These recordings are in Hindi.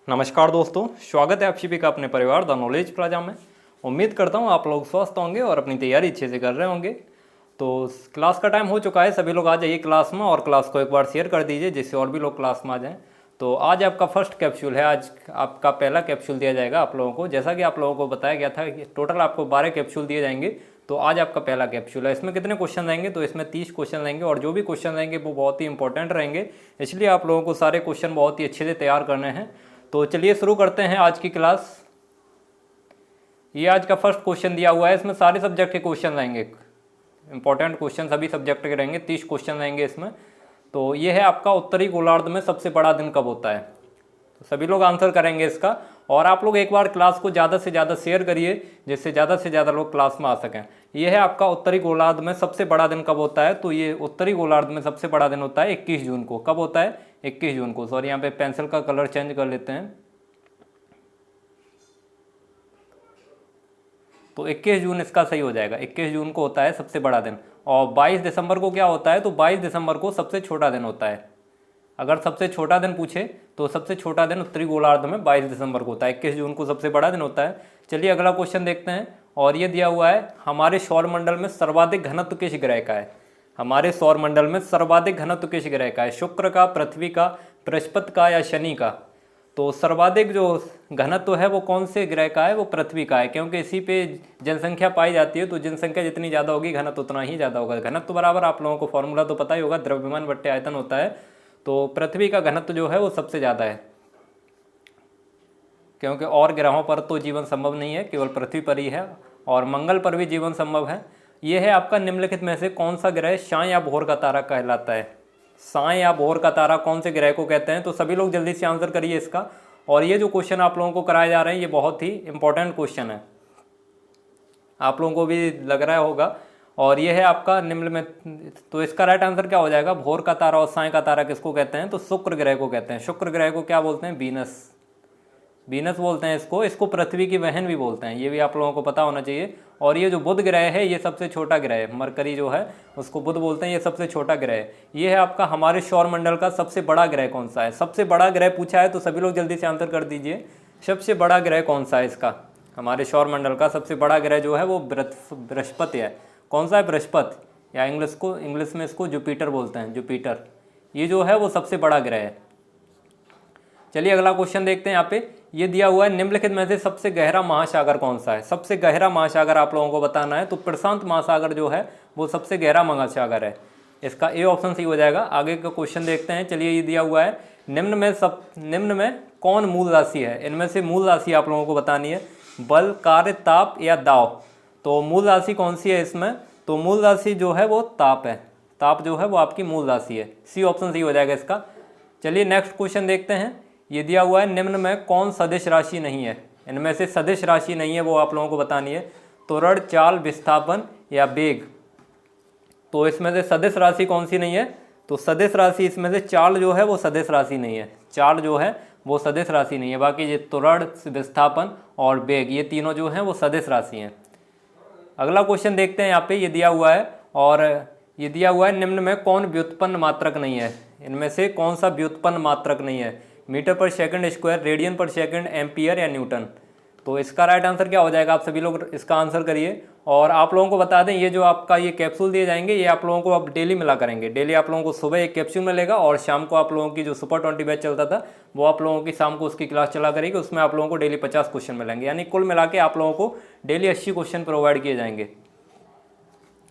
नमस्कार दोस्तों, स्वागत है आप सभी का अपने परिवार द नॉलेज प्लाजा में। उम्मीद करता हूँ आप लोग स्वस्थ होंगे और अपनी तैयारी अच्छे से कर रहे होंगे। तो क्लास का टाइम हो चुका है, सभी लोग आ जाइए क्लास में और क्लास को एक बार शेयर कर दीजिए जिससे और भी लोग क्लास में आ जाएं। तो आज आपका फर्स्ट कैप्सूल है, आज आपका पहला कैप्सूल दिया जाएगा आप लोगों को। जैसा कि आप लोगों को बताया गया था कि टोटल आपको 12 कैप्सूल दिए जाएंगे, तो आज आपका पहला कैप्सूल है। इसमें कितने क्वेश्चन रहेंगे? तो इसमें 30 क्वेश्चन रहेंगे और जो भी क्वेश्चन रहेंगे वो बहुत ही इंपॉर्टेंट रहेंगे, इसलिए आप लोगों को सारे क्वेश्चन बहुत ही अच्छे से तैयार करने हैं। तो चलिए शुरू करते हैं आज की क्लास। ये आज का फर्स्ट क्वेश्चन दिया हुआ है, इसमें सारे सब्जेक्ट के क्वेश्चन रहेंगे, इंपॉर्टेंट क्वेश्चन सभी सब्जेक्ट के रहेंगे, 30 क्वेश्चन रहेंगे इसमें। तो ये है आपका उत्तरी गोलार्ध में सबसे बड़ा दिन कब होता है। तो सभी लोग आंसर करेंगे इसका, और आप लोग एक बार क्लास को ज़्यादा से ज़्यादा शेयर करिए जिससे ज़्यादा से ज़्यादा लोग क्लास में आ सकें। ये है आपका उत्तरी गोलार्ध में सबसे बड़ा दिन कब होता है। तो ये उत्तरी गोलार्ध में सबसे बड़ा दिन होता है 21 जून को। कब होता है? 21 जून को। सॉरी, यहाँ पे पेंसिल का कलर चेंज कर लेते हैं। तो 21 जून इसका सही हो जाएगा, 21 जून को होता है सबसे बड़ा दिन। और 22 दिसंबर को क्या होता है? तो 22 दिसंबर को सबसे छोटा दिन होता है। अगर सबसे छोटा दिन पूछे तो सबसे छोटा दिन उत्तरी गोलार्ध में 22 दिसंबर को होता है, 21 जून को सबसे बड़ा दिन होता है। चलिए अगला क्वेश्चन देखते हैं, और ये दिया हुआ है, हमारे सौरमंडल में सर्वाधिक घनत्व किस ग्रह का है? हमारे सौरमंडल में सर्वाधिक घनत्व किस ग्रह का है? शुक्र का, पृथ्वी का, बृहस्पति का या शनि का? तो सर्वाधिक जो घनत्व है वो कौन से ग्रह का है? वो पृथ्वी का है, क्योंकि इसी पे जनसंख्या पाई जाती है। तो जनसंख्या जितनी ज़्यादा होगी घनत्व उतना ही ज़्यादा होगा। घनत्व बराबर आप लोगों को फॉर्मूला तो पता ही होगा, द्रव्यमान बट्टे आयतन होता है। तो पृथ्वी का घनत्व जो है वो सबसे ज़्यादा है, क्योंकि और ग्रहों पर तो जीवन संभव नहीं है, केवल पृथ्वी पर ही है, और मंगल पर भी जीवन संभव है। ये है आपका निम्नलिखित में से कौन सा ग्रह शां या भोर का तारा कहलाता है? सां या भोर का तारा कौन से ग्रह को कहते हैं? तो सभी लोग जल्दी से आंसर करिए इसका। और ये जो क्वेश्चन आप लोगों को कराए जा रहे हैं ये बहुत ही इंपॉर्टेंट क्वेश्चन है, आप लोगों को भी लग रहा होगा। और ये है आपका निम्न में, तो इसका राइट आंसर क्या हो जाएगा? भोर का तारा और साय का तारा किसको कहते हैं? तो शुक्र ग्रह को कहते हैं। शुक्र ग्रह को क्या बोलते हैं? वीनस। वीनस बोलते हैं इसको पृथ्वी की बहन भी बोलते हैं, ये भी आप लोगों को पता होना चाहिए। और ये जो बुध ग्रह है ये सबसे छोटा ग्रह है, मरकरी जो है उसको बुध बोलते हैं, ये सबसे छोटा ग्रह है। ये है आपका हमारे सौरमंडल का सबसे बड़ा ग्रह कौन सा है? सबसे बड़ा ग्रह पूछा है तो सभी लोग जल्दी से आंसर कर दीजिए, सबसे बड़ा ग्रह कौन सा है इसका? हमारे सौरमंडल का सबसे बड़ा ग्रह जो है वो बृहस्पति है। कौन सा है? बृहस्पति, या इंग्लिश में इसको जुपिटर बोलते हैं, जुपिटर। ये जो है वो सबसे बड़ा ग्रह है। चलिए अगला क्वेश्चन देखते हैं। यहाँ पे ये दिया हुआ है, निम्नलिखित में से सबसे गहरा महासागर कौन सा है? सबसे गहरा महासागर आप लोगों को बताना है। तो प्रशांत महासागर जो है वो सबसे गहरा महासागर है, इसका ए ऑप्शन सही हो जाएगा। आगे का क्वेश्चन देखते हैं। चलिए ये दिया हुआ है, निम्न में कौन मूल राशि है? इनमें से मूल राशि आप लोगों को बतानी है, बल, कार्य, ताप या दाव। तो मूल राशि कौन सी है इसमें? तो मूल राशि जो है वो ताप है, ताप जो है वो आपकी मूल राशि है। सी ऑप्शन सही हो जाएगा इसका। चलिए नेक्स्ट क्वेश्चन देखते हैं। ये दिया हुआ है, निम्न में कौन सदिश राशि नहीं है? इनमें से सदिश राशि नहीं है वो आप लोगों को बतानी है, त्वरण, चाल, विस्थापन या वेग। तो इसमें से सदिश राशि कौन सी नहीं है? तो सदिश राशि इसमें से चाल जो है वो सदिश राशि नहीं है, चाल जो है वो सदिश राशि नहीं है। बाकी ये त्वरण, विस्थापन और वेग ये तीनों जो हैं वो सदिश राशि हैं। अगला क्वेश्चन देखते हैं। यहाँ पे ये दिया हुआ है, और ये दिया हुआ है, निम्न में कौन व्युत्पन्न मात्रक नहीं है? इनमें से कौन सा व्युत्पन्न मात्रक नहीं है? मीटर पर सेकंड स्क्वायर, रेडियन पर सेकंड, एम्पियर या न्यूटन। तो इसका राइट आंसर क्या हो जाएगा? आप सभी लोग इसका आंसर करिए। और आप लोगों को बता दें, ये जो आपका ये कैप्सूल दिए जाएंगे ये आप लोगों को अब डेली मिला करेंगे। डेली आप लोगों को सुबह एक कैप्सूल मिलेगा, और शाम को आप लोगों की जो सुपर 20 बैच चलता था वो आप लोगों की शाम को उसकी क्लास चला करेगी, उसमें आप लोगों को डेली 50 क्वेश्चन मिलेंगे। यानी कुल मिला के आप लोगों को डेली 80 क्वेश्चन प्रोवाइड किए जाएंगे।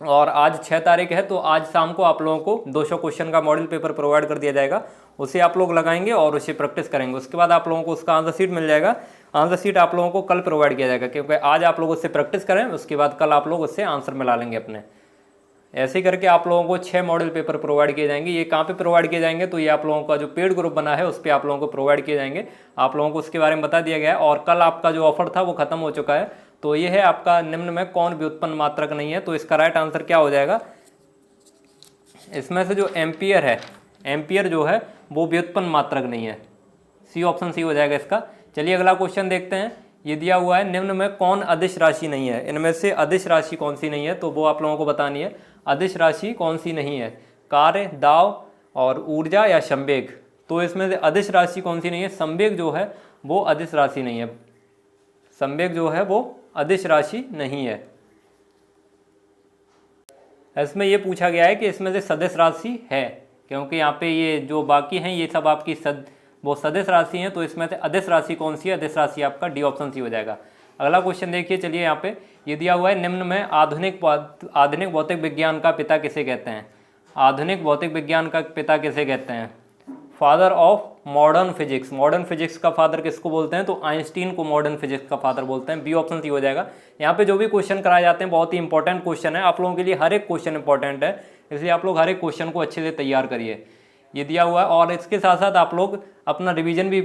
और आज 6 तारीख है, तो आज शाम को आप लोगों को 200 क्वेश्चन का मॉडल पेपर प्रोवाइड कर दिया जाएगा, उसे आप लोग लगाएंगे और उसे प्रैक्टिस करेंगे। उसके बाद आप लोगों को उसका आंसर शीट मिल जाएगा। आंसर शीट आप लोगों को कल प्रोवाइड किया जाएगा, क्योंकि आज आप लोग उससे प्रैक्टिस करें, उसके बाद कल आप लोग उससे आंसर मिला लेंगे अपने। ऐसे ही करके आप लोगों को 6 मॉडल पेपर प्रोवाइड किए जाएंगे। ये कहाँ पे प्रोवाइड किए जाएंगे? तो ये आप लोगों का जो पेड ग्रुप बना है उस पर आप लोगों को प्रोवाइड किए जाएंगे। आप लोगों को उसके बारे में बता दिया गया है, और कल आपका जो ऑफर था वो खत्म हो चुका है। तो ये है आपका, निम्न में कौन व्युत्पन्न मात्रक नहीं है? तो इसका राइट आंसर क्या हो जाएगा? इसमें से जो एम्पियर है, एम्पियर जो है वो व्युत्पन्न मात्रक नहीं है। सी ऑप्शन सी हो जाएगा इसका। चलिए अगला क्वेश्चन देखते हैं। ये दिया हुआ है, निम्न में कौन अदिश राशि नहीं है? इनमें से अदिश राशि कौन सी नहीं है? तो वो आप लोगों को बतानी है। अदिश राशि कौन सी नहीं है? कार्य, दाव और ऊर्जा या संवेग। तो इसमें से अदिश राशि कौन सी नहीं है? संवेग जो है वो अदिश राशि नहीं है, संवेग जो है वो अदिश राशि नहीं है। इसमें ये पूछा गया है कि इसमें से सदिश राशि है, क्योंकि यहाँ पे ये जो बाकी हैं ये सब आपकी वो सदिश राशि हैं, तो इसमें से अदिश राशि कौन सी है? अदिश राशि आपका डी ऑप्शन सी हो जाएगा। अगला क्वेश्चन देखिए, चलिए यहाँ पे ये दिया हुआ है, निम्न में आधुनिक भौतिक विज्ञान का पिता किसे कहते हैं? आधुनिक भौतिक विज्ञान का पिता किसे कहते हैं? Father of modern physics. Modern physics का फादर किसको बोलते हैं? तो आइंस्टीन को मॉडर्न फिजिक्स का फादर बोलते हैं। बी ऑप्शन सी हो जाएगा। यहाँ पे जो भी क्वेश्चन कराए जाते हैं बहुत ही इंपॉर्टेंट क्वेश्चन है, आप लोगों के लिए हर एक क्वेश्चन इंपॉर्टेंट है, इसलिए आप लोग हर एक क्वेश्चन को अच्छे से तैयार करिए। ये दिया हुआ है, और इसके साथ साथ आप लोग अपना रिवीजन भी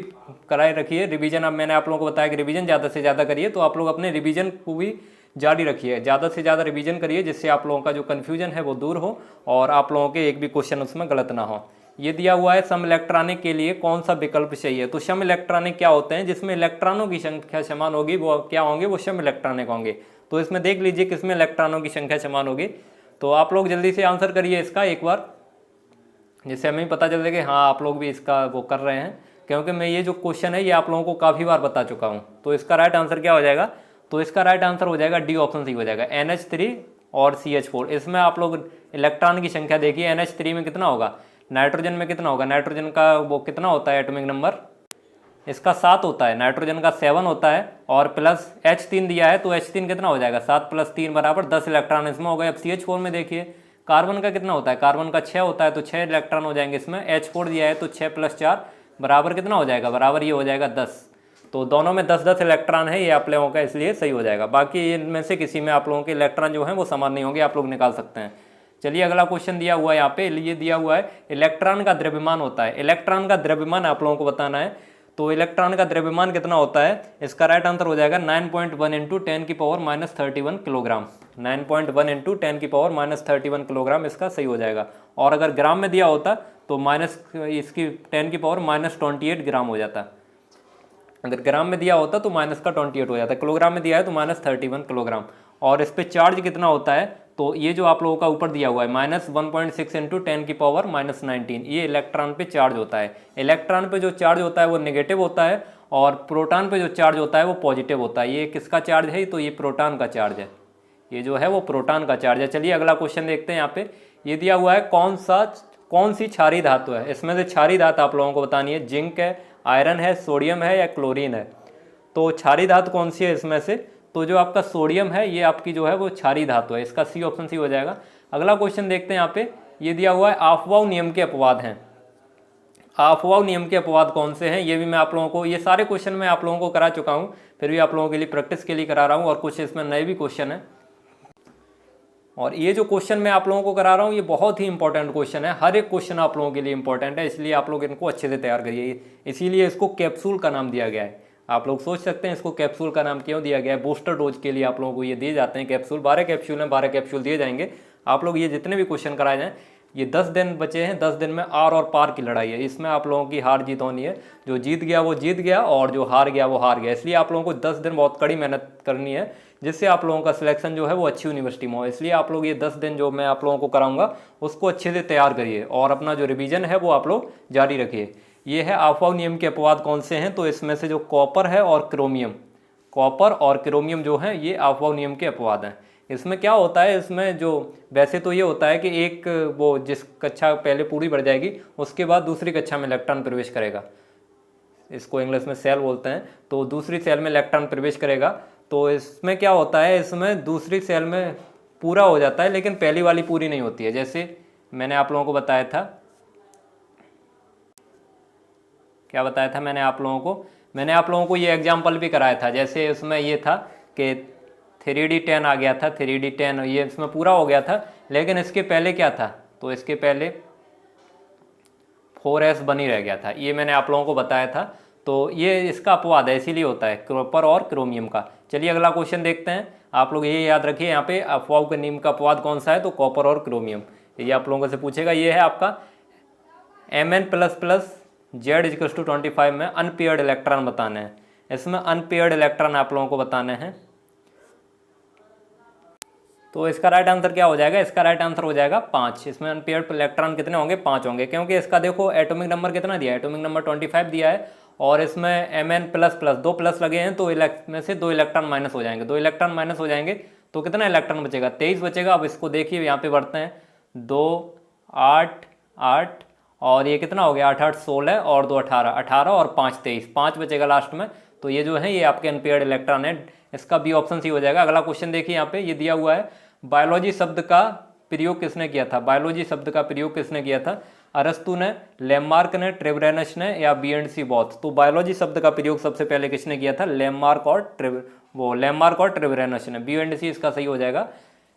कराए रखिए। रिवीजन, अब मैंने आप लोगों को बताया कि रिवीजन ज़्यादा से ज़्यादा करिए, तो आप लोग अपने रिवीजन को भी जारी रखिए, ज़्यादा से ज़्यादा रिवीजन करिए, जिससे आप लोगों का जो कन्फ्यूजन है वो दूर हो और आप लोगों के एक भी क्वेश्चन उसमें गलत ना हो। ये दिया हुआ है, सम इलेक्ट्रॉनिक के लिए कौन सा विकल्प चाहिए? तो सम इलेक्ट्रॉनिक क्या होते हैं? जिसमें इलेक्ट्रॉनों की संख्या समान होगी वो क्या होंगे? वो सम इलेक्ट्रॉनिक होंगे। तो इसमें देख लीजिए किसमें इलेक्ट्रॉनों की संख्या समान होगी। तो आप लोग जल्दी से आंसर करिए इसका एक बार, जिससे हमें पता चले कि हाँ आप लोग भी इसका वो कर रहे हैं, क्योंकि मैं ये जो क्वेश्चन है ये आप लोगों को काफ़ी बार बता चुका हूँ। तो इसका राइट आंसर क्या हो जाएगा? तो इसका राइट आंसर हो जाएगा डी ऑप्शन सी हो जाएगा, NH3 और CH4। इसमें आप लोग इलेक्ट्रॉन की संख्या देखिए, NH3 में कितना होगा, नाइट्रोजन में कितना होगा, नाइट्रोजन का वो कितना होता है एटॉमिक नंबर, इसका 7 होता है, नाइट्रोजन का 7 होता है, और प्लस H3 दिया है तो H3 कितना हो जाएगा, 7 + 3 बराबर 10 इलेक्ट्रॉन इसमें हो गए। अब CH4 में देखिए कार्बन का कितना होता है, कार्बन का 6 होता है, तो 6 इलेक्ट्रॉन हो जाएंगे इसमें। H4 दिया है तो 6 + 4 बराबर कितना हो जाएगा, बराबर ये हो जाएगा 10। तो दोनों में 10-10 इलेक्ट्रॉन है, ये आप लोगों का इसलिए सही हो जाएगा। बाकी इनमें से किसी में आप लोगों के इलेक्ट्रॉन जो हैं वो समान नहीं होंगे, आप लोग निकाल सकते हैं। चलिए अगला क्वेश्चन दिया हुआ है यहाँ पे, ये दिया हुआ है इलेक्ट्रॉन का द्रव्यमान होता है। इलेक्ट्रॉन का द्रव्यमान आप लोगों को बताना है, तो इलेक्ट्रॉन का द्रव्यमान कितना होता है? इसका राइट आंसर हो जाएगा 9.1 × 10⁻³ किलोग्राम। 9.1 × 10⁻³ किलोग्राम इसका सही हो जाएगा। और अगर ग्राम में दिया होता तो इसकी 10⁻28 ग्राम हो जाता। अगर ग्राम में दिया होता तो माइनस का 28 हो जाता है, किलोग्राम में दिया है तो -31 किलोग्राम। और इस पे चार्ज कितना होता है? तो ये जो आप लोगों का ऊपर दिया हुआ है -1.6 × 10⁻19, ये इलेक्ट्रॉन पे चार्ज होता है। इलेक्ट्रॉन पे जो चार्ज होता है वो नेगेटिव होता है, और प्रोटॉन पे जो चार्ज होता है वो पॉजिटिव होता है। ये किसका चार्ज है? तो ये प्रोटॉन का चार्ज है, ये जो है वो प्रोटॉन का चार्ज है। चलिए अगला क्वेश्चन देखते हैं। यहाँ पे ये दिया हुआ है कौन सी क्षारीय धातु है? इसमें से क्षारीय धातु आप लोगों को बतानी है, जिंक है, आयरन है, सोडियम है या क्लोरीन है। तो क्षारीय धातु कौन सी है इसमें से? तो जो आपका सोडियम है ये आपकी जो है वो क्षारीय धातु है, इसका सी ऑप्शन सी हो जाएगा। अगला क्वेश्चन देखते हैं। यहाँ पे ये दिया हुआ है ऑफ-बाउ नियम के अपवाद हैं। ऑफ-बाउ नियम के अपवाद कौन से हैं? ये भी मैं आप लोगों को, ये सारे क्वेश्चन मैं आप लोगों को करा चुका हूँ, फिर भी आप लोगों के लिए प्रैक्टिस के लिए करा रहा हूँ, और कुछ इसमें नए भी क्वेश्चन है। और ये जो क्वेश्चन मैं आप लोगों को करा रहा हूँ ये बहुत ही इंपॉर्टेंट क्वेश्चन है, हर एक क्वेश्चन आप लोगों के लिए इंपॉर्टेंट है, इसलिए आप लोग इनको अच्छे से तैयार करिए। इसीलिए इसको कैप्सूल का नाम दिया गया है। आप लोग सोच सकते हैं इसको कैप्सूल का नाम क्यों दिया गया है? बूस्टर डोज के लिए आप लोगों को ये दिए जाते हैं कैप्सूल। 12 कैप्सूल हैं, 12 कैप्सूल दिए जाएंगे। आप लोग ये जितने भी क्वेश्चन कराए जाएँ, ये 10 दिन बचे हैं, 10 दिन में आर और पार की लड़ाई है। इसमें आप लोगों की हार जीत होनी है, जो जीत गया वो जीत गया और जो हार गया वो हार गया। इसलिए आप लोगों को 10 दिन बहुत कड़ी मेहनत करनी है, जिससे आप लोगों का सिलेक्शन जो है वो अच्छी यूनिवर्सिटी में हो। इसलिए आप लोग ये 10 दिन जो मैं आप लोगों को कराऊंगा उसको अच्छे से तैयार करिए, और अपना जो रिवीजन है वो आप लोग जारी रखिए। ये है ऑफ-बाउ नियम के अपवाद कौन से हैं? तो इसमें से जो कॉपर है और क्रोमियम, कॉपर और क्रोमियम जो है ये ऑफ-बाउ नियम के अपवाद हैं। इसमें क्या होता है, इसमें जो वैसे तो ये होता है कि एक वो जिस कक्षा पहले पूरी बढ़ जाएगी उसके बाद दूसरी कक्षा में इलेक्ट्रॉन प्रवेश करेगा, इसको इंग्लिश में सेल बोलते हैं। तो दूसरी सेल में इलेक्ट्रॉन प्रवेश करेगा, तो इसमें क्या होता है, इसमें दूसरी सेल में पूरा हो जाता है, लेकिन पहली वाली पूरी नहीं होती है। जैसे मैंने आप लोगों को बताया था, क्या बताया था मैंने आप लोगों को ये एग्जाम्पल भी कराया था। जैसे उसमें ये था कि 3D10 आ गया था, 3D10 ये इसमें पूरा हो गया था, लेकिन इसके पहले क्या था? तो इसके पहले 4s बनी रह गया था, ये मैंने आप लोगों को बताया था। तो ये इसका अपवाद है, इसीलिए होता है कॉपर और क्रोमियम का। चलिए अगला क्वेश्चन देखते हैं। आप लोग ये याद रखिए, यहाँ पे ऑफ-बाउ के नियम का अपवाद कौन सा है? तो कॉपर और क्रोमियम, ये आप लोगों से पूछेगा। ये है आपका Mn++ Z = 25 में अनपेयर्ड इलेक्ट्रॉन बताने हैं। इसमें अनपेयर्ड इलेक्ट्रॉन आप लोगों को बताने हैं। तो इसका राइट आंसर क्या हो जाएगा, इसका राइट आंसर हो जाएगा 5। इसमें अनपेयर्ड इलेक्ट्रॉन कितने होंगे, 5 होंगे, क्योंकि इसका देखो एटॉमिक नंबर कितना दिया है, एटॉमिक नंबर 25 दिया है और इसमें Mn प्लस प्लस 2 प्लस लगे हैं, तो में से 2 इलेक्ट्रॉन माइनस हो जाएंगे, 2 इलेक्ट्रॉन माइनस हो जाएंगे तो कितना इलेक्ट्रॉन बचेगा, 23 बचेगा। अब इसको देखिए यहाँ पे बढ़ते हैं, 2 8 8 और ये कितना हो गया, 8 8 16 और 2 18, 18 और 5 23, 5 बचेगा लास्ट में। तो ये जो है ये आपके अनपेयर्ड इलेक्ट्रॉन है, इसका बी ऑप्शन सी हो जाएगा। अगला क्वेश्चन देखिए यहाँ पे ये दिया हुआ है, बायोलॉजी शब्द का प्रयोग किसने किया था, बायोलॉजी शब्द का प्रयोग किसने किया था, अरस्तु ने, लेमार्क ने, ट्रेवरेनस ने या बी एंड सी बॉथ। तो बायोलॉजी शब्द का प्रयोग सबसे पहले किसने किया था, लेमार्क और ट्रेवरेनस ने। बी एंड सी इसका सही हो जाएगा,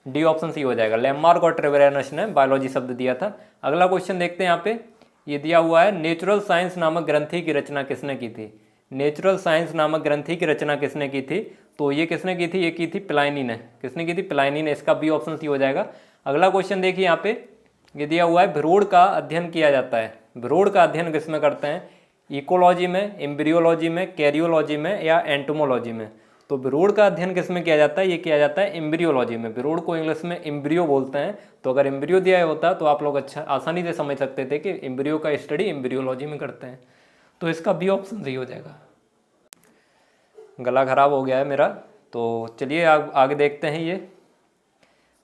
डी ऑप्शन सी हो जाएगा, लेमार्क और ट्रेवरेनस ने बायोलॉजी शब्द दिया था। अगला क्वेश्चन देखते हैं यहाँ पे, ये दिया हुआ है, नेचुरल साइंस नामक ग्रंथि की रचना किसने की थी, नेचुरल साइंस नामक ग्रंथि की रचना किसने की थी, तो ये किसने की थी, ये की थी प्लाइनी ने। किसने की थी, प्लाइनी ने। इसका बी ऑप्शन सी हो जाएगा। अगला क्वेश्चन देखिए यहाँ पे, ये दिया हुआ है, भ्रूण का अध्ययन किया जाता है, भ्रूण का अध्ययन किसमें करते हैं, इकोलॉजी में, एम्ब्रियोलॉजी में, कैरियोलॉजी में या एंटोमोलॉजी में। तो भ्रूण का अध्ययन किसमें किया जाता है, ये किया जाता है एम्ब्रियोलॉजी में। भ्रूण को इंग्लिश में एम्ब्रियो बोलते हैं। तो अगर एम्ब्रियो दिया होता तो आप लोग अच्छा आसानी से समझ सकते थे कि एम्ब्रियो का स्टडी एम्ब्रियोलॉजी में करते हैं। तो इसका बी ऑप्शन सही हो जाएगा। गला खराब हो गया है मेरा, तो चलिए आगे देखते हैं ये।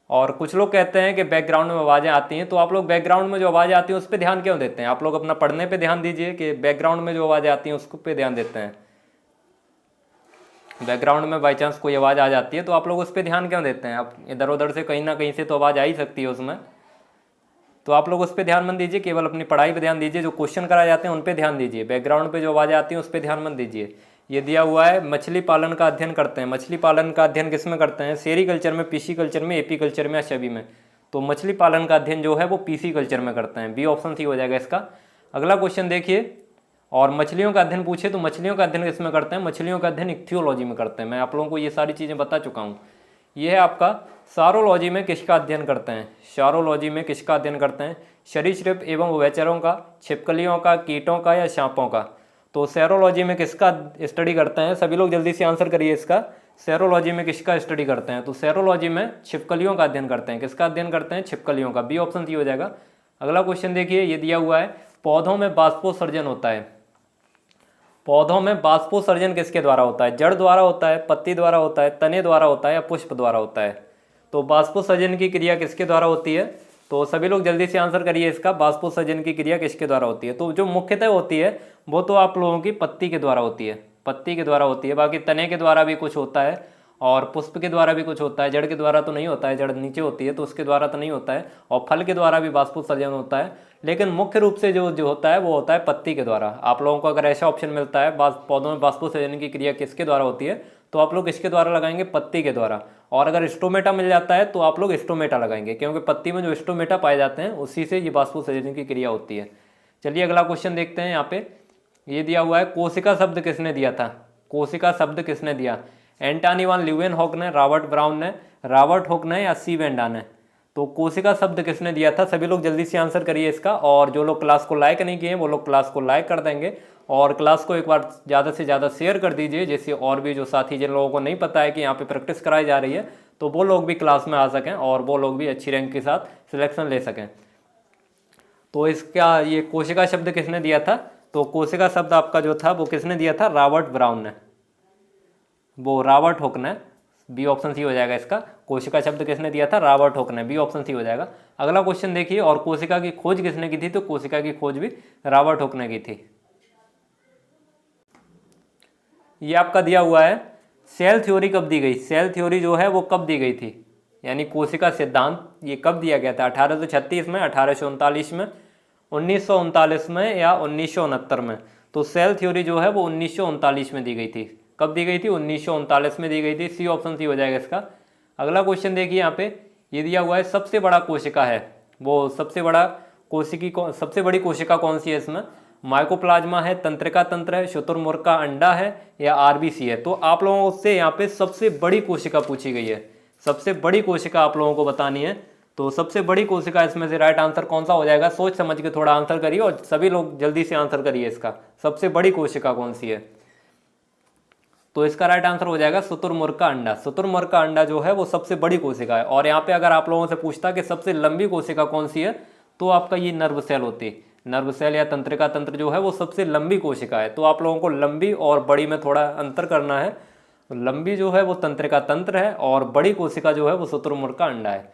और कुछ लोग कहते हैं कि बैकग्राउंड में आवाज़ें आती हैं, तो आप लोग बैकग्राउंड में जो आवाज़ें आती हैं उस पर ध्यान क्यों देते हैं, आप लोग अपना पढ़ने पे ध्यान दीजिए कि बैकग्राउंड में जो आवाज़ें आती हैं उस पर ध्यान देते हैं। बैकग्राउंड में बाई चांस कोई आवाज़ आ जाती है तो आप लोग उस पर ध्यान क्यों देते हैं, आप इधर उधर से कहीं ना कहीं से तो आवाज़ आ ही सकती है उसमें, तो आप लोग उस पर ध्यान मत दीजिए, केवल अपनी पढ़ाई पे ध्यान दीजिए, जो क्वेश्चन कराए जाते हैं उन पे ध्यान दीजिए। बैकग्राउंड पे जो आवाज़ें आती हैं उस पर ध्यान मत दीजिए। ये दिया हुआ है, मछली पालन का अध्ययन करते हैं, मछली पालन का अध्ययन किसमें करते हैं, सेरीकल्चर में, पीसी कल्चर में, एपी कल्चर में या सभी में। तो मछली पालन का अध्ययन जो है वो पीसी कल्चर में करते हैं। बी ऑप्शन सी हो जाएगा इसका। अगला क्वेश्चन देखिए, और मछलियों का अध्ययन पूछे तो मछलियों का अध्ययन किसमें करते हैं, मछलियों का अध्ययन इक्थियोलॉजी में करते हैं। मैं आप लोगों को ये सारी चीज़ें बता चुका हूँ। ये है आपका सारोलॉजी में किसका अध्ययन करते हैं, सारोलॉजी में किसका अध्ययन करते हैं, सरीसृप एवं उभयचरों का, छिपकलियों का, कीटों का या सांपों का। तो सेरोलॉजी में किसका स्टडी करते हैं, सभी लोग जल्दी से आंसर करिए इसका। सेरोलॉजी में किसका स्टडी करते हैं, तो सेरोलॉजी में छिपकलियों का अध्ययन करते हैं। किसका अध्ययन करते हैं, छिपकलियों का। बी ऑप्शन सी हो जाएगा। अगला क्वेश्चन देखिए, ये दिया हुआ है, पौधों में बाष्पोत्सर्जन होता है, पौधों में बाष्पोत्सर्जन किसके द्वारा होता है, जड़ द्वारा होता है, पत्ती द्वारा होता है, तने द्वारा होता है या पुष्प द्वारा होता है। तो बाष्पोत्सर्जन की क्रिया किसके द्वारा होती है, तो सभी लोग जल्दी से आंसर करिए इसका। बाष्पोत्सर्जन की क्रिया किसके द्वारा होती है, तो जो मुख्यतः होती है वो तो आप लोगों की पत्ती के द्वारा होती है, पत्ती के द्वारा होती है। बाकी तने के द्वारा भी कुछ होता है और पुष्प के द्वारा भी कुछ होता है, जड़ के द्वारा तो नहीं होता है, जड़ नीचे होती है तो उसके द्वारा तो नहीं होता है, और फल के द्वारा भी बाष्पोत्सर्जन होता है। लेकिन मुख्य रूप से जो होता है वो होता है पत्ती के द्वारा। आप लोगों को अगर ऐसा ऑप्शन मिलता है पौधों में बाष्पोत्सर्जन की क्रिया किसके द्वारा होती है, तो आप लोग इसके द्वारा लगाएंगे, पत्ती के द्वारा। और अगर स्टोमेटा मिल जाता है तो आप लोग स्टोमेटा लगाएंगे, क्योंकि पत्ती में जो स्टोमेटा पाए जाते हैं उसी से ये बाष्पोत्सर्जन की क्रिया होती है। चलिए अगला क्वेश्चन देखते हैं। यहाँ पे ये दिया हुआ है, कोशिका शब्द किसने दिया था, कोशिका शब्द किसने दिया, एंटनी वान ल्यूवेनहॉक ने, रॉबर्ट ब्राउन ने, रॉबर्ट हुक ने या सी वेंडा ने। तो कोशिका शब्द किसने दिया था, सभी लोग जल्दी से आंसर करिए इसका। और जो लोग क्लास को लाइक नहीं किए वो लोग क्लास को लाइक कर देंगे और क्लास को एक बार ज़्यादा से ज़्यादा शेयर कर दीजिए, जैसे और भी जो साथी जिन लोगों को नहीं पता है कि यहाँ पे प्रैक्टिस कराई जा रही है तो वो लोग भी क्लास में आ सकें और वो लोग भी अच्छी रैंक के साथ सिलेक्शन ले सकें। तो इसका ये कोशिका शब्द किसने दिया था, तो कोशिका शब्द आपका जो था वो किसने दिया था, रॉबर्ट ब्राउन ने, वो रॉबर्ट हुक ने। बी ऑप्शन सी हो जाएगा इसका। कोशिका शब्द किसने दिया था, रॉबर्ट हुक ने। बी ऑप्शन सी हो जाएगा। अगला क्वेश्चन देखिए, और कोशिका की खोज किसने की थी, तो कोशिका की खोज भी रॉबर्ट हुक ने की थी। ये आपका दिया हुआ है, सेल थ्योरी कब दी गई, सेल थ्योरी जो है वो कब दी गई थी, यानी कोशिका सिद्धांत ये कब दिया गया था, 1836 में, 1839 में, 1939 में या 1969 में। तो सेल थ्योरी जो है वो 1939 में दी गई थी। कब दी गई थी, 1939 में दी गई थी। सी ऑप्शन सी हो जाएगा इसका। अगला क्वेश्चन देखिए, यहाँ पे ये दिया हुआ है, सबसे बड़ा कोशिका है वो, सबसे बड़ी कोशिका कौन सी है इसमें, माइकोप्लाज्मा है, तंत्रिका तंत्र है, शुतुरमुर्ग का अंडा है या आरबीसी है। तो आप लोगों से यहाँ पे सबसे बड़ी कोशिका पूछी गई है, सबसे बड़ी कोशिका आप लोगों को बतानी है। तो सबसे बड़ी कोशिका इसमें से राइट आंसर कौन सा हो जाएगा, सोच समझ के थोड़ा आंसर करिए और सभी लोग जल्दी से आंसर करिए इसका। सबसे बड़ी कोशिका कौन सी है, तो इसका राइट आंसर हो जाएगा शुतुरमुर्ग का अंडा। शुतुरमुर्ग का अंडा जो है वो सबसे बड़ी कोशिका है। और यहाँ पे अगर आप लोगों से पूछता कि सबसे लंबी कोशिका कौन सी है, तो आपका ये नर्व सेल होती है। नर्व सेल या तंत्रिका तंत्र जो है वो सबसे लंबी कोशिका है। तो आप लोगों को लंबी और बड़ी में थोड़ा अंतर करना है। लंबी जो है वो तंत्रिका तंत्र है और बड़ी कोशिका जो है वो शुतुरमुर्ग का अंडा है।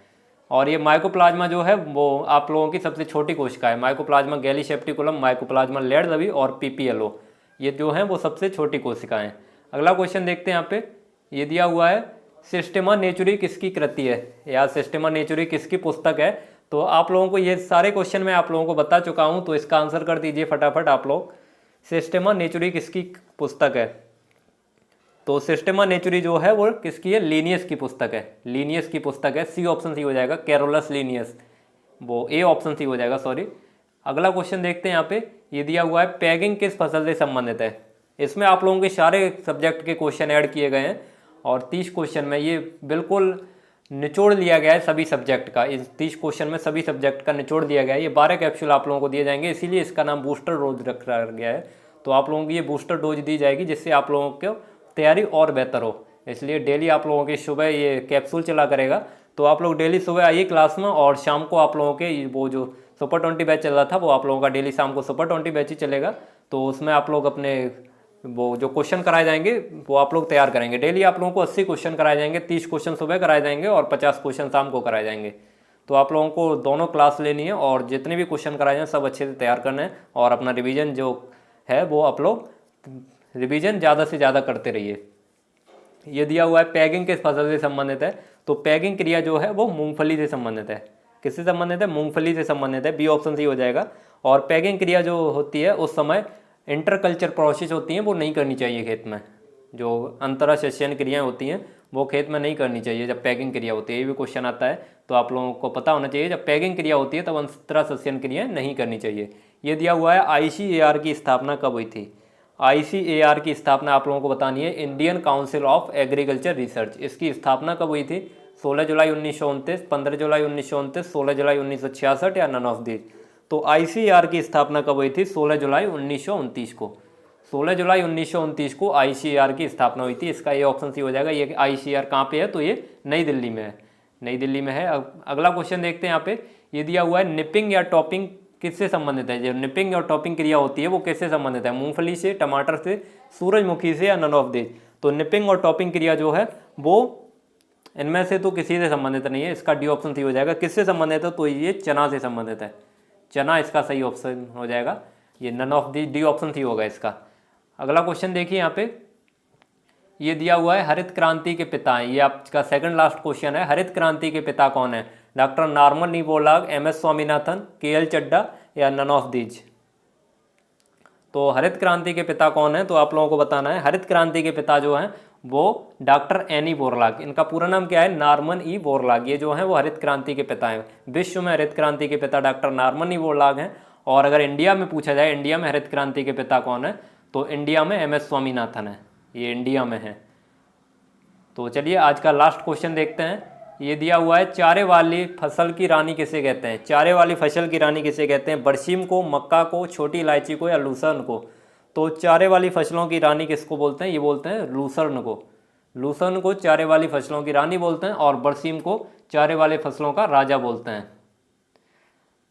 और ये माइकोप्लाज्मा जो है वो आप लोगों की सबसे छोटी कोशिका है। माइकोप्लाज्मा गैलीसेप्टिकुलम, माइकोप्लाज्मा लेड और पीपीएलओ, ये जो हैं वो सबसे छोटी कोशिकाएं हैं। अगला क्वेश्चन देखते हैं। यहाँ पे ये दिया हुआ है सिस्टेमा नेचुरी किसकी कृति है, या सिस्टेमा नेचुरी किसकी पुस्तक है। तो आप लोगों को ये सारे क्वेश्चन मैं आप लोगों को बता चुका हूँ, तो इसका आंसर कर दीजिए फटाफट आप लोग। सिस्टेमा नेचुरी किसकी पुस्तक है, तो सिस्टेमा नेचुरी जो है वो किसकी है, लीनियस की पुस्तक है। लीनियस की पुस्तक है। सी ऑप्शन सी हो जाएगा, कैरोलस लीनियस, वो ए ऑप्शन सी हो जाएगा, सॉरी। अगला क्वेश्चन देखते हैं। यहाँ पे ये दिया हुआ है पैगिंग किस फसल से संबंधित है। इसमें आप लोगों के सारे सब्जेक्ट के क्वेश्चन ऐड किए गए हैं और 30 क्वेश्चन में ये बिल्कुल निचोड़ लिया गया है सभी सब्जेक्ट का। इस 30 क्वेश्चन में सभी सब्जेक्ट का निचोड़ दिया गया है। ये 12 कैप्सूल आप लोगों को दिए जाएंगे, इसीलिए इसका नाम बूस्टर डोज रखा गया है। तो आप लोगों को ये बूस्टर डोज दी जाएगी जिससे आप लोगों को तैयारी और बेहतर हो। इसलिए डेली आप लोगों की सुबह ये कैप्सूल चला करेगा। तो आप लोग डेली सुबह आइए क्लास में, और शाम को आप लोगों के वो जो सुपर 20 बैच चल रहा था वो आप लोगों का डेली शाम को सुपर 20 बैच ही चलेगा। तो उसमें आप लोग अपने वो जो क्वेश्चन कराए जाएंगे वो आप लोग तैयार करेंगे। डेली आप लोगों को 80 क्वेश्चन कराए जाएंगे, 30 क्वेश्चन सुबह कराए जाएंगे और 50 क्वेश्चन शाम को कराए जाएंगे। तो आप लोगों को दोनों क्लास लेनी है और जितने भी क्वेश्चन कराए जाएँ सब अच्छे से तैयार करना है। और अपना रिविज़न जो है वो आप लोग रिविज़न ज़्यादा से ज़्यादा करते रहिए। ये दिया हुआ है पैगिंग किस फसल से संबंधित है, तो पैगिंग क्रिया जो है वो मूंगफली से संबंधित है। किससे संबंधित है, मूंगफली से संबंधित है, बी ऑप्शन सी हो जाएगा। और पैगिंग क्रिया जो होती है उस समय इंटरकल्चर प्रोसेस होती हैं वो नहीं करनी चाहिए खेत में। जो अंतराशस्यन क्रियाएं होती हैं वो खेत में नहीं करनी चाहिए जब पैगिंग क्रिया होती है। ये भी क्वेश्चन आता है, तो आप लोगों को पता होना चाहिए जब पैगिंग क्रिया होती है तब अंतराशस्यन क्रियाएं नहीं करनी चाहिए। ये दिया हुआ है ICAR की स्थापना कब हुई थी। ICAR की स्थापना आप लोगों को बतानी है, Indian council of agriculture research. इसकी स्थापना कब हुई थी, 16 जुलाई 1929, 15 जुलाई 1929, 16 जुलाई 1966 या नन ऑफ दिस। तो ICAR की स्थापना कब हुई थी, 16 जुलाई 1929 को। 16 जुलाई 1929 को ICAR की स्थापना हुई थी। इसका ये ऑप्शन सी हो जाएगा। ये ICAR कहाँ पे है, तो ये नई दिल्ली में है, नई दिल्ली में है। अगला क्वेश्चन देखते हैं। यहाँ पे ये दिया हुआ है निपिंग या टॉपिंग किससे संबंधित है। जो निपिंग और टॉपिंग क्रिया होती है वो किससे संबंधित है, मूंगफली से, टमाटर से, सूरजमुखी से या नन ऑफ दिस। तो निपिंग और टॉपिंग क्रिया जो है वो इनमें से तो किसी से संबंधित नहीं है। इसका डी ऑप्शन सी हो जाएगा। किससे संबंधित है, तो ये चना से संबंधित है। चना इसका सही ऑप्शन हो जाएगा। ये none of the, D option C होगा इसका। अगला क्वेश्चन देखिए। यहाँ पे ये दिया हुआ है हरित क्रांति के पिता हैं। ये आपका सेकंड लास्ट क्वेश्चन है। हरित क्रांति के पिता कौन है, डॉक्टर नॉर्मन नी बोरलाग, MS स्वामीनाथन, KL चड्डा या नन ऑफ दीज। तो हरित क्रांति के पिता कौन है, तो आप लोगों को बताना है। हरित क्रांति के पिता जो हैं वो डॉक्टर एनी बोरलाग। इनका पूरा नाम क्या है, नॉर्मन ई बोरलाग। ये जो है वो हरित क्रांति के पिता हैं। विश्व में हरित क्रांति के पिता डॉक्टर नॉर्मन ई बोरलाग हैं। और अगर इंडिया में पूछा जाए इंडिया में हरित क्रांति के पिता कौन है, तो इंडिया में MS स्वामीनाथन है। ये इंडिया में है। तो चलिए आज का लास्ट क्वेश्चन देखते हैं। ये दिया हुआ है चारे वाली फसल की रानी किसे कहते हैं। चारे वाली फसल की रानी किसे कहते हैं, बरसीम को, मक्का को, छोटी इलायची को या लूसर्न को। तो चारे वाली फसलों की रानी किसको बोलते हैं, ये बोलते हैं लूसर्न को। लूसर्न को चारे वाली फसलों की रानी बोलते हैं और बरसीम को चारे वाले फसलों का राजा बोलते हैं।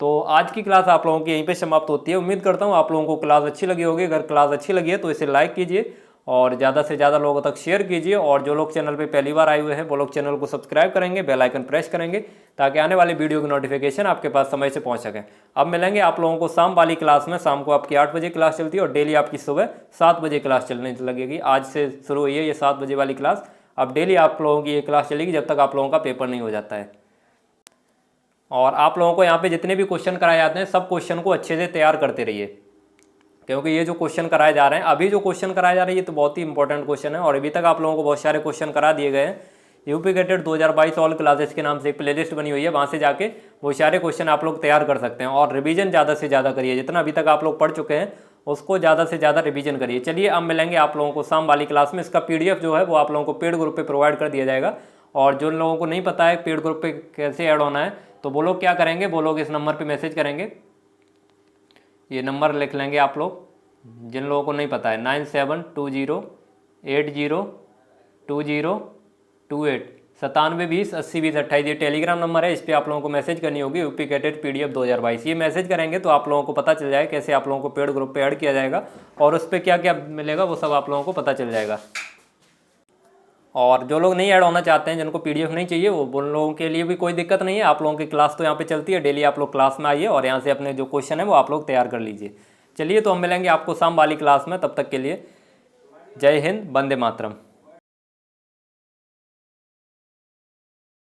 तो आज की क्लास आप लोगों की यहीं पे समाप्त होती है। उम्मीद करता हूँ आप लोगों को क्लास अच्छी लगी होगी। अगर क्लास अच्छी लगी है तो इसे लाइक कीजिए और ज़्यादा से ज़्यादा लोगों तक शेयर कीजिए। और जो लोग चैनल पे पहली बार आए हुए हैं वो लोग चैनल को सब्सक्राइब करेंगे, बेल आइकन प्रेस करेंगे ताकि आने वाली वीडियो की नोटिफिकेशन आपके पास समय से पहुंच सके। अब मिलेंगे आप लोगों को शाम वाली क्लास में। शाम को आपकी 8 बजे क्लास चलती है और डेली आपकी सुबह 7 बजे क्लास चलने लगेगी। आज से शुरू हुई है ये 7 बजे वाली क्लास। अब डेली आप लोगों की ये क्लास चलेगी जब तक आप लोगों का पेपर नहीं हो जाता है। और आप लोगों को यहाँ पे जितने भी क्वेश्चन कराए जाते हैं सब क्वेश्चन को अच्छे से तैयार करते रहिए, क्योंकि ये जो क्वेश्चन कराए जा रहे हैं, अभी जो क्वेश्चन कराए जा रहे हैं ये तो बहुत ही इंपॉर्टेंट क्वेश्चन है। और अभी तक आप लोगों को बहुत सारे क्वेश्चन करा दिए गए हैं। यूपी गेटेड 2022 ऑल क्लासेस के नाम से एक प्लेलिस्ट बनी हुई है, वहाँ से जाके वो सारे क्वेश्चन आप लोग तैयार कर सकते हैं। और रिवीजन ज़्यादा से ज़्यादा करिए, जितना अभी तक आप लोग पढ़ चुके हैं उसको ज़्यादा से ज़्यादा रिवीजन करिए। चलिए अब मिलेंगे आप लोगों को शाम वाली क्लास में। इसका PDF जो है वो आप लोगों को पेड ग्रुप पर प्रोवाइड कर दिया जाएगा। और जो लोगों को नहीं पता है पेड ग्रुप पर कैसे ऐड होना है, तो वो लोग क्या करेंगे, वो लोग इस नंबर पर मैसेज करेंगे। ये नंबर लिख लेंगे आप लोग, जिन लोगों को नहीं पता है, 9720 802028 9720802028 ये टेलीग्राम नंबर है, इस पर आप लोगों को मैसेज करनी होगी यूपी कैडेट PDF 2022। ये मैसेज करेंगे तो आप लोगों को पता चल जाएगा कैसे आप लोगों को पेड ग्रुप पे ऐड किया जाएगा और उस पर क्या क्या मिलेगा वो सब आप लोगों को पता चल जाएगा। और जो लोग नहीं ऐड होना चाहते हैं, जिनको PDF नहीं चाहिए, वो उन लोगों के लिए भी कोई दिक्कत नहीं है। आप लोगों की क्लास तो यहाँ पे चलती है, डेली आप लोग क्लास में आइए और यहाँ से अपने जो क्वेश्चन है वो आप लोग तैयार कर लीजिए। चलिए, तो हम मिलेंगे आपको शाम वाली क्लास में, तब तक के लिए जय हिंद, वंदे मातरम।